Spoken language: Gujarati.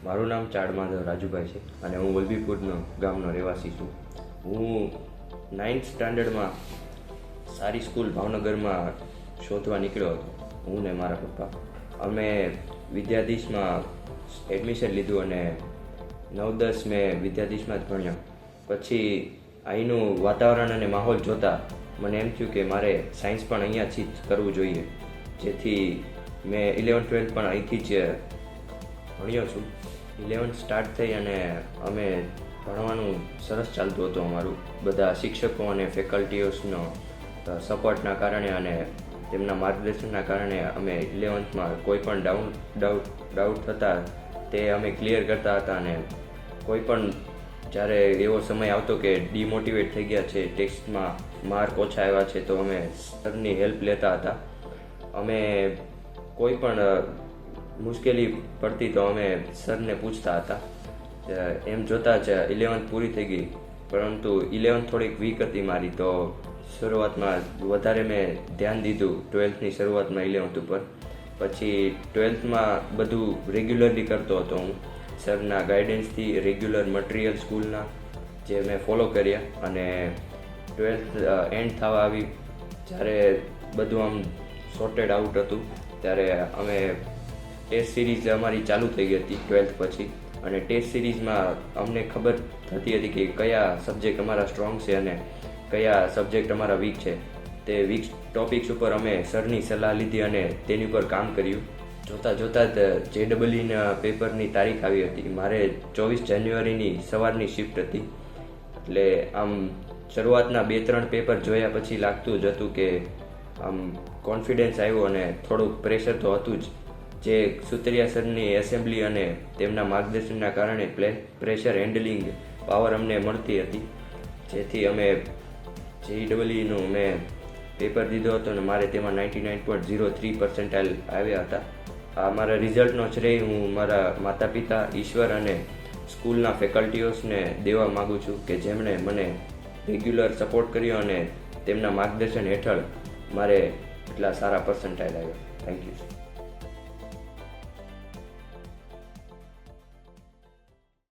મારું નામ ચાડમાધવ રાજુભાઈ છે અને હું વલભીપુરનો ગામનો રહેવાસી છું. હું 9th સ્ટાન્ડર્ડમાં સારી સ્કૂલ ભાવનગરમાં શોધવા નીકળ્યો હતો, હું ને મારા પપ્પા. અમે વિદ્યાધીશમાં એડમિશન લીધું અને 9-10 મેં વિદ્યાધીશમાં જ ભણ્યો. પછી અહીંનું વાતાવરણ અને માહોલ જોતાં મને એમ થયું કે મારે સાયન્સ પણ અહીંયાથી જ કરવું જોઈએ, જેથી મેં 11th-12th પણ અહીંથી જ ભણ્યો છું. 11th સ્ટાર્ટ થઈ અને અમે ભણવાનું સરસ ચાલતું હતું અમારું. બધા શિક્ષકો અને ફેકલ્ટીઓનો સપોર્ટના કારણે અને તેમના માર્ગદર્શનના કારણે અમે 11thમાં કોઈ પણ ડાઉટ થતા તે અમે ક્લિયર કરતા હતા. અને કોઈ પણ જ્યારે એવો સમય આવતો કે ડિમોટિવેટ થઈ ગયા છે, ટેસ્ટમાં માર્ક ઓછા આવ્યા છે, તો અમે સરની હેલ્પ લેતા હતા. અમે કોઈ પણ મુશ્કેલી પડતી તો અમે સરને પૂછતા હતા. એમ જોતાં જ 11th પૂરી થઈ ગઈ, પરંતુ 11th થોડીક વીક હતી મારી, તો શરૂઆતમાં વધારે મેં ધ્યાન દીધું 12thની શરૂઆતમાં 11th ઉપર. પછી 12thમાં બધું રેગ્યુલરલી કરતો હતો હું. સરના ગાઈડન્સથી રેગ્યુલર મટીરિયલ સ્કૂલના જે મેં ફોલો કર્યા. અને 12th એન્ડ થવા આવી, જ્યારે બધું આમ સોર્ટેડ આઉટ હતું, ત્યારે અમે ટેસ્ટ સિરીઝ અમારી ચાલુ થઈ ગઈ હતી 12th પછી. અને ટેસ્ટ સિરીઝમાં અમને ખબર થતી હતી કે કયા સબ્જેક્ટ અમારા સ્ટ્રોંગ છે અને કયા સબ્જેક્ટ અમારા વીક છે. તે વીક ટોપિક્સ ઉપર અમે સરની સલાહ લીધી અને તેની ઉપર કામ કર્યું. જોતાં જ JEEના પેપરની તારીખ આવી હતી. મારે 24 જાન્યુઆરીની સવારની શિફ્ટ હતી. એટલે આમ શરૂઆતના 2-3 પેપર જોયા પછી લાગતું જ હતું કે આમ કોન્ફિડન્સ આવ્યો અને થોડુંક પ્રેશર તો હતું જ. જે સુતરિયા સરની એસેમ્બલી અને તેમના માર્ગદર્શનના કારણે પ્રેશર હેન્ડલિંગ પાવર અમને મળતી હતી, જેથી અમે JEEનું મેં પેપર દીધો હતો અને મારે તેમાં 99.03% આવ્યા હતા. આ મારા રિઝલ્ટનો શ્રેય હું મારા માતા પિતા, ઈશ્વર અને સ્કૂલના ફેકલ્ટીઓસને દેવા માગું છું કે જેમણે મને રેગ્યુલર સપોર્ટ કર્યો અને તેમના માર્ગદર્શન હેઠળ મારે એટલા સારા પર્સન્ટાઇલ આવ્યા. Thank you.